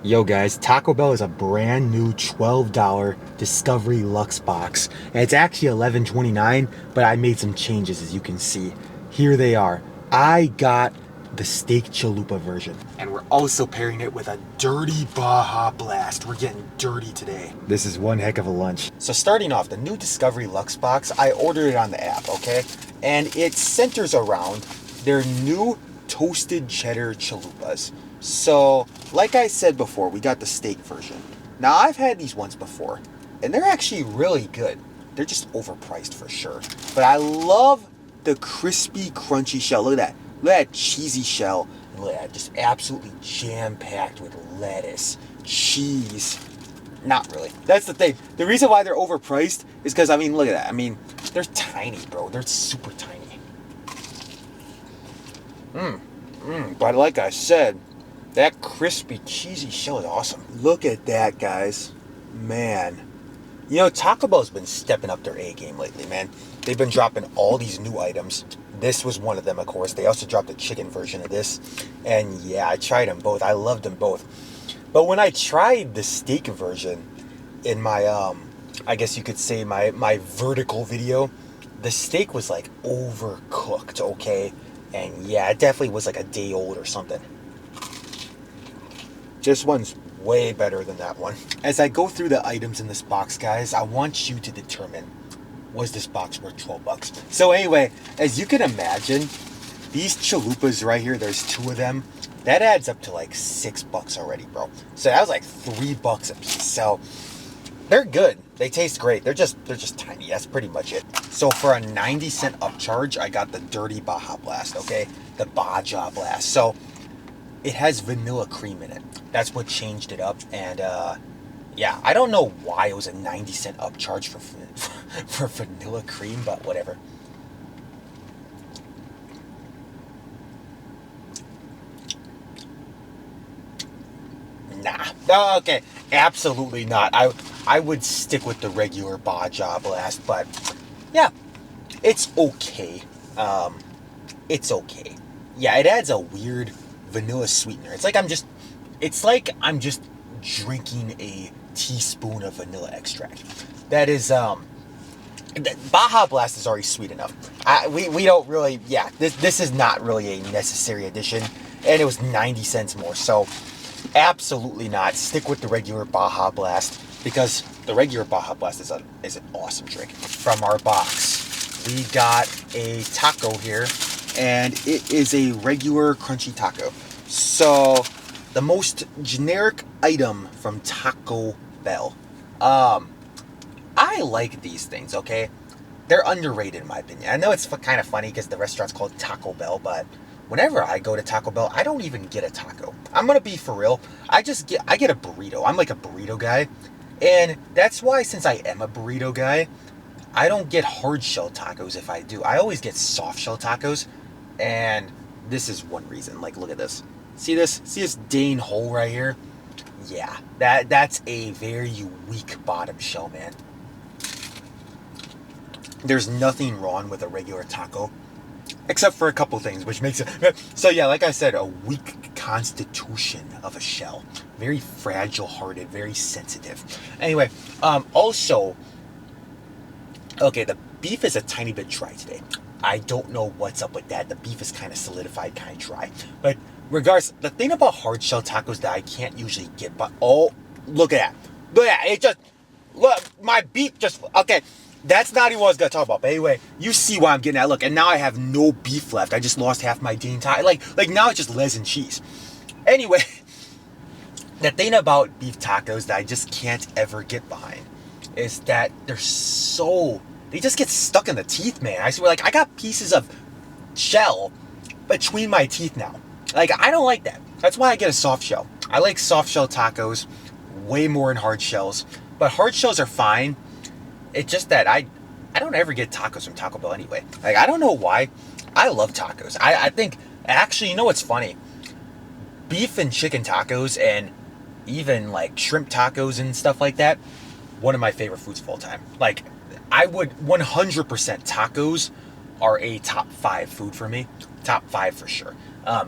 Yo guys, Taco Bell is a brand new $12 Discovery Luxe Box. And it's actually $11.29, but I made some changes as you can see. Here they are. I got the steak chalupa version. And we're also pairing it with a dirty Baja Blast. We're getting dirty today. This is one heck of a lunch. So starting off, the new Discovery Luxe Box, I ordered it on the app, okay? And it centers around their new toasted cheddar chalupas. So, like I said before, we got the steak version. Now, I've had these once before, and they're actually really good. They're just overpriced for sure. But I love the crispy, crunchy shell. Look at that. Look at that cheesy shell. And look at that, just absolutely jam-packed with lettuce, cheese. Not really. That's the thing. The reason why they're overpriced is because, I mean, look at that. I mean, they're tiny, bro. They're super tiny. But like I said, that crispy, cheesy shell is awesome. Look at that, guys. Man. You know, Taco Bell's been stepping up their A game lately, man. They've been dropping all these new items. This was one of them, of course. They also dropped a chicken version of this. And yeah, I tried them both. I loved them both. But when I tried the steak version in my, I guess you could say my vertical video, the steak was like overcooked, okay? And yeah, it definitely was like a day old or something. This one's way better than that one. As I go through the items in this box, guys, I want you to determine, was this box worth 12 bucks? So anyway, as you can imagine, these chalupas right here, there's two of them. That adds up to like $6 already, bro. So that was like $3 a piece. So they're good. They taste great. They're just tiny. That's pretty much it. So for a 90-cent upcharge, I got the dirty Baja Blast, okay? The Baja Blast. So it has vanilla cream in it. That's what changed it up. And yeah, I don't know why it was a 90-cent upcharge for vanilla cream, but whatever. Nah. Oh, okay. Absolutely not. I would stick with the regular Baja Blast, but yeah, it's okay. It's okay. Yeah, it adds a weird vanilla sweetener. It's like I'm just drinking a teaspoon of vanilla extract. That is Baja Blast is already sweet enough. We don't really, yeah, this is not really a necessary addition, and it was 90 cents more, so absolutely not. Stick with the regular Baja Blast, because the regular Baja Blast is an awesome drink. From our box, we got a taco here, and it is a regular crunchy taco. So, the most generic item from Taco Bell. I like these things, okay? They're underrated in my opinion. I know it's kind of funny because the restaurant's called Taco Bell, but whenever I go to Taco Bell, I don't even get a taco. I'm gonna be for real. I get a burrito. I'm like a burrito guy. And that's why, since I am a burrito guy, I don't get hard shell tacos if I do. I always get soft shell tacos. And this is one reason. Like, look at this. See this? See this Dane hole right here? Yeah, that's a very weak bottom shell, man. There's nothing wrong with a regular taco, except for a couple things, which makes it... So yeah, like I said, a weak constitution of a shell. Very fragile-hearted, very sensitive. Anyway, also... Okay, the beef is a tiny bit dry today. I don't know what's up with that. The beef is kind of solidified, kind of dry. But regardless, the thing about hard shell tacos that I can't usually get... But oh, look at that. Look at that. It just... Look, my beef just... Okay. That's not even what I was going to talk about. But anyway, you see why I'm getting that look. And now I have no beef left. I just lost half my Dean tie. Like now it's just les and cheese. Anyway, the thing about beef tacos that I just can't ever get behind is that they just get stuck in the teeth, man. I swear, like, I got pieces of shell between my teeth now. Like, I don't like that. That's why I get a soft shell. I like soft shell tacos way more than hard shells. But hard shells are fine. It's just that I don't ever get tacos from Taco Bell anyway. Like, I don't know why. I love tacos. I think, actually, you know what's funny? Beef and chicken tacos and even, like, shrimp tacos and stuff like that, one of my favorite foods of all time. Like, I would 100% tacos are a top 5 food for me. Top 5 for sure.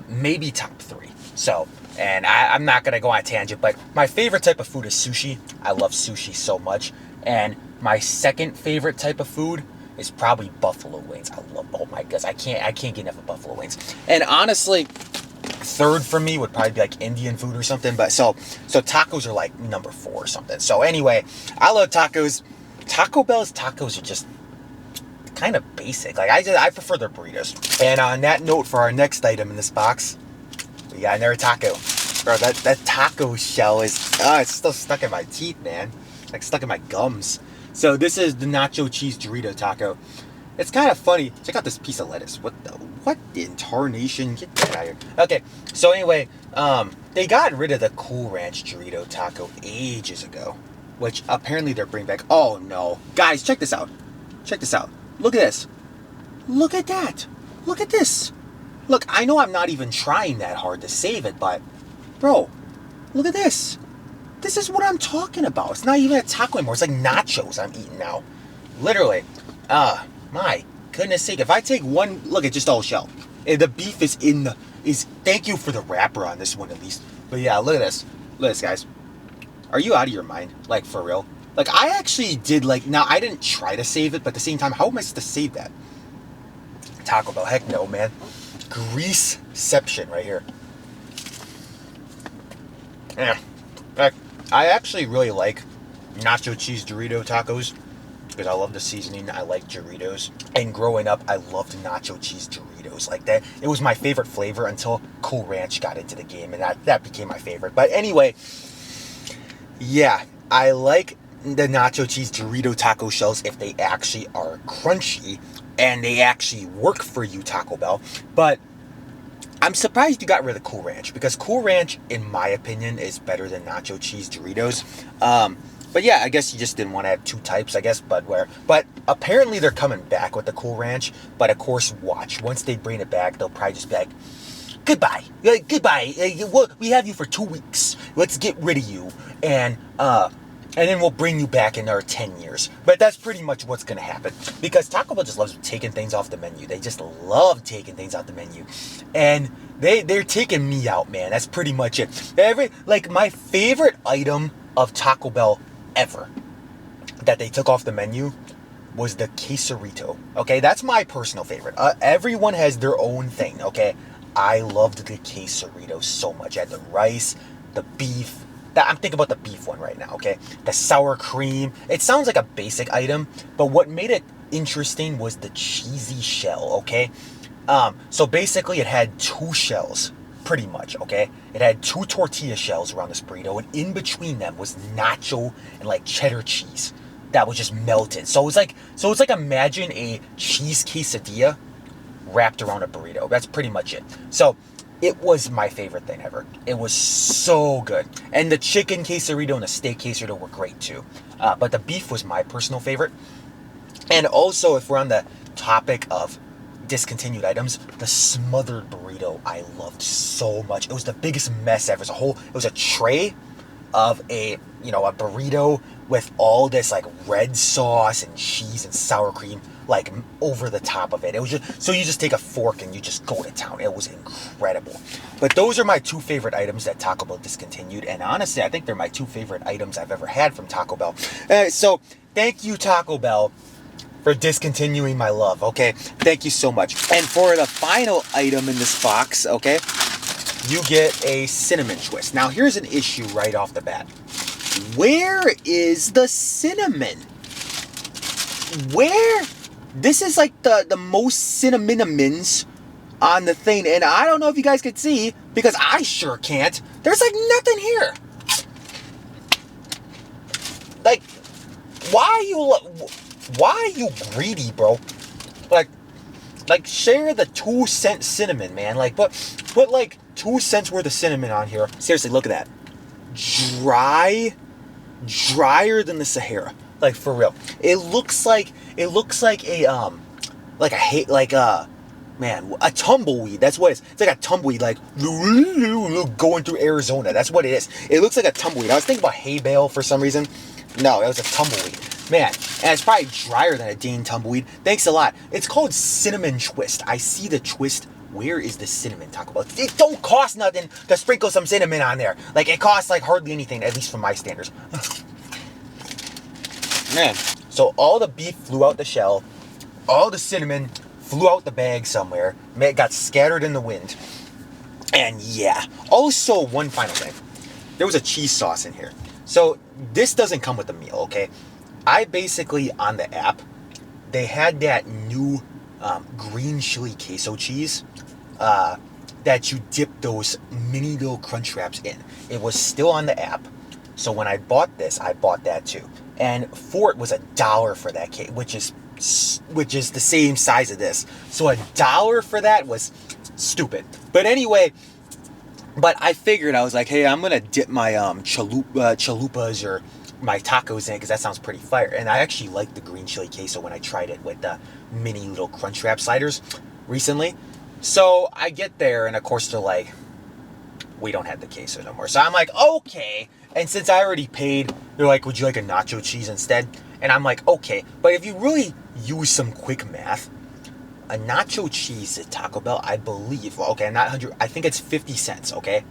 Maybe top 3. So, And I'm not going to go on a tangent, but my favorite type of food is sushi. I love sushi so much. And my second favorite type of food is probably buffalo wings. I love, oh my gosh, I can't get enough of buffalo wings. And honestly, third for me would probably be like Indian food or something. But so tacos are like number 4 or something. So anyway, I love tacos. Taco Bell's tacos are just kind of basic. Like I prefer their burritos. And on that note, for our next item in this box, we got another taco. Bro, that taco shell is, it's still stuck in my teeth, man. Like stuck in my gums. So this is the nacho cheese Dorito taco. It's kind of funny. Check out this piece of lettuce. What in tarnation? Get that out of here. Okay, so anyway, they got rid of the Cool Ranch Dorito taco ages ago, which apparently they're bringing back. Oh no. Guys, check this out. Check this out. Look at this. Look at that. Look at this. Look, I know I'm not even trying that hard to save it, but bro, look at this. This is what I'm talking about. It's not even a taco anymore. It's like nachos I'm eating now. Literally. My goodness sake. If I take one, look at just all shell. The beef is thank you for the wrapper on this one at least. But yeah, look at this. Look at this, guys. Are you out of your mind? Like, for real? Like, I actually did, like, now I didn't try to save it, but at the same time, how am I supposed to save that? Taco Bell, heck no, man. Greaseception right here. Yeah. I actually really like nacho cheese Dorito tacos because I love the seasoning. I like Doritos. And growing up, I loved nacho cheese Doritos like that. It was my favorite flavor until Cool Ranch got into the game, and that became my favorite. But anyway, yeah, I like the nacho cheese Dorito taco shells if they actually are crunchy and they actually work for you, Taco Bell. But I'm surprised you got rid of Cool Ranch because Cool Ranch, in my opinion, is better than nacho cheese Doritos. But yeah, I guess you just didn't want to have 2 types, I guess. But apparently they're coming back with the Cool Ranch. But of course, watch. Once they bring it back, they'll probably just be like, goodbye. Goodbye. We have you for 2 weeks. Let's get rid of you. And then we'll bring you back in our 10 years. But that's pretty much what's going to happen. Because Taco Bell just loves taking things off the menu. They just love taking things off the menu. And they're taking me out, man. That's pretty much it. My favorite item of Taco Bell ever that they took off the menu was the quesarito. Okay, that's my personal favorite. Everyone has their own thing, okay? I loved the quesarito so much. I had the rice, the beef. I'm thinking about the beef one right now, okay? The sour cream. It sounds like a basic item, but what made it interesting was the cheesy shell, okay? So basically it had 2 shells, pretty much, okay? It had 2 tortilla shells around this burrito, and in between them was nacho and like cheddar cheese that was just melted. So it's like imagine a cheese quesadilla wrapped around a burrito. That's pretty much it. So it was my favorite thing ever. It was so good. And the chicken quesarito and the steak quesarito were great too. But the beef was my personal favorite. And also, if we're on the topic of discontinued items, the smothered burrito I loved so much. It was the biggest mess ever. It was a tray of a burrito with all this like red sauce and cheese and sour cream like over the top of it. It was just, so you just take a fork and you just go to town. It was incredible. But those are my 2 favorite items that Taco Bell discontinued, and honestly I think they're my 2 favorite items I've ever had from Taco Bell. So thank you, Taco Bell, for discontinuing my love, okay? Thank you so much. And for the final item in this box, okay, you get a cinnamon twist. Now here's an issue right off the bat. Where is the cinnamon? Where? This is like the most cinnamons on the thing, and I don't know if you guys can see because I sure can't. There's like nothing here. Like, why are you greedy, bro? Like share the 2-cent cinnamon, man. Like put like 2 cents worth of cinnamon on here. Seriously, look at that. Drier than the Sahara. Like, for real. It looks like a tumbleweed. That's what it is. It's like a tumbleweed, like going through Arizona. That's what it is. It looks like a tumbleweed. I was thinking about hay bale for some reason. No, it was a tumbleweed. Man, and it's probably drier than a dang tumbleweed. Thanks a lot. It's called cinnamon twist. I see the twist where is the cinnamon Taco Bell? It don't cost nothing to sprinkle some cinnamon on there. Like, it costs like hardly anything, at least from my standards. Man, so all the beef flew out the shell, all the cinnamon flew out the bag somewhere, it got scattered in the wind. And yeah, also one final thing. There was a cheese sauce in here. So this doesn't come with the meal, okay? I basically, on the app, they had that new green chili queso cheese that you dip those mini little crunch wraps in. It was still on the app. So when I bought this, I bought that too. And for it was $1 for that cake, which is the same size of this. So $1 for that was stupid. But anyway, but I figured, I was like, hey, I'm gonna dip my chalupas or my tacos in it because that sounds pretty fire. And I actually liked the green chili queso when I tried it with the mini little crunch wrap sliders recently. So I get there, and of course they're like, we don't have the queso no more. So I'm like, okay. And since I already paid, they're like, would you like a nacho cheese instead? And I'm like, okay. But if you really use some quick math, a nacho cheese at Taco Bell, I believe, well, okay, not 100, I think it's 50 cents, okay?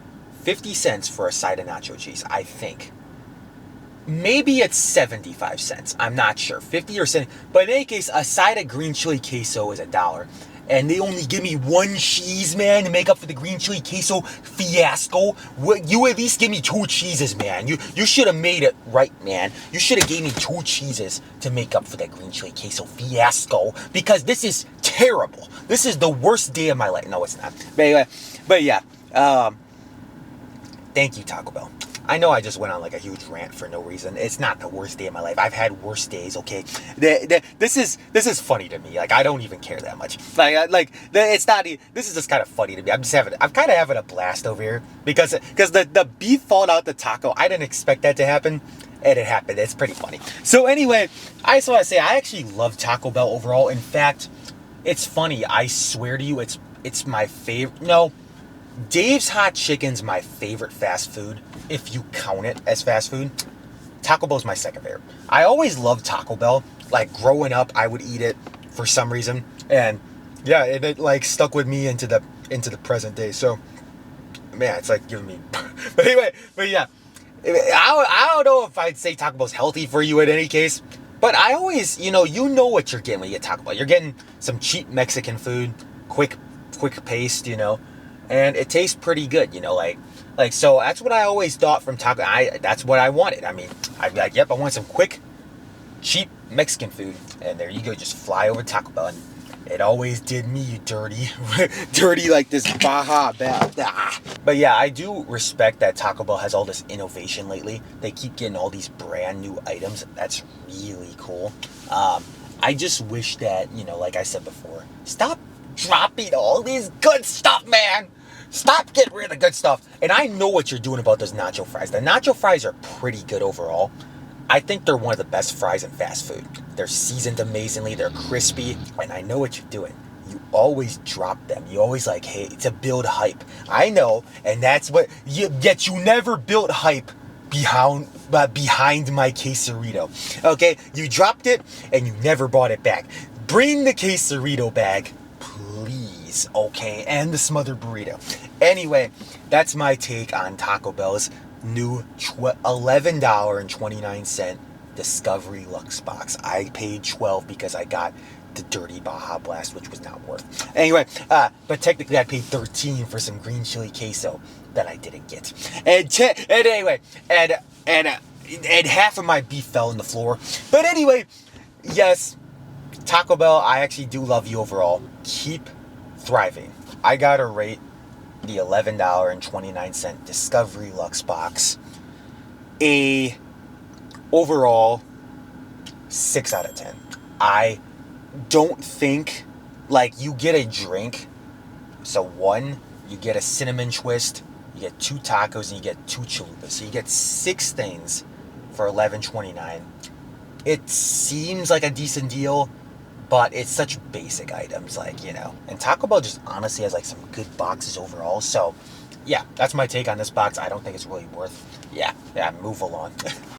50 cents for a side of nacho cheese, I think. Maybe it's 75 cents, I'm not sure, 50 or 70, but in any case, a side of green chili queso is $1. And they only give me one cheese, man, to make up for the green chili queso fiasco. You at least give me 2 cheeses, man. You should have made it right, man. You should have gave me 2 cheeses to make up for that green chili queso fiasco, because this is terrible. This is the worst day of my life. No, it's not. But anyway, but yeah. Thank you, Taco Bell. I know I just went on like a huge rant for no reason. It's not the worst day of my life. I've had worse days, okay? This is funny to me. Like, I don't even care that much. It's not. This is just kind of funny to me. I'm kind of having a blast over here because the beef falling out the taco. I didn't expect that to happen, and it happened. It's pretty funny. So anyway, I just want to say I actually love Taco Bell overall. In fact, it's funny. I swear to you, it's my favorite. No. Dave's Hot Chicken's my favorite fast food, if you count it as fast food. Taco Bell's my second favorite. I always loved Taco Bell. Like, growing up, I would eat it for some reason. And, yeah, it like, stuck with me into the present day. So, man, it's like giving me... But anyway, but yeah. I don't know if I'd say Taco Bell's healthy for you in any case. But I always, you know what you're getting when you get Taco Bell. You're getting some cheap Mexican food, quick paced, and it tastes pretty good, like so that's what I always thought from Taco. That's what I wanted. I mean, I'd be like, yep, I want some quick, cheap Mexican food, and there you go, just fly over Taco Bell. And it always did me dirty, dirty like this Baja Blast. But yeah, I do respect that Taco Bell has all this innovation lately. They keep getting all these brand new items. That's really cool. I just wish that, like I said before, stop dropping all this good stuff, man. Stop getting rid of the good stuff. And I know what you're doing about those nacho fries. The nacho fries are pretty good overall. I think they're one of the best fries in fast food. They're seasoned amazingly. They're crispy. And I know what you're doing. You always drop them. You always like, hey, to build hype. I know. And that's what... Yet you never built hype behind my quesarito. Okay? You dropped it and you never brought it back. Bring the quesarito back, please, okay? And the smothered burrito. Anyway, that's my take on Taco Bell's new $11.29 Discovery Luxe Box. I paid $12 because I got the dirty Baja Blast, which was not worth. Anyway, but technically I paid $13 for some green chili queso that I didn't get. And anyway, and half of my beef fell on the floor. But anyway, yes, Taco Bell, I actually do love you overall. Keep thriving. I gotta rate the $11.29 Discovery Luxe Box a overall 6 out of 10. I don't think, like, you get a drink. So 1, you get a cinnamon twist, you get 2 tacos, and you get 2 chalupas. So you get 6 things for $11.29. It seems like a decent deal, but it's such basic items, like, and Taco Bell just honestly has like some good boxes overall. So yeah, that's my take on this box. I don't think it's really worth, move along.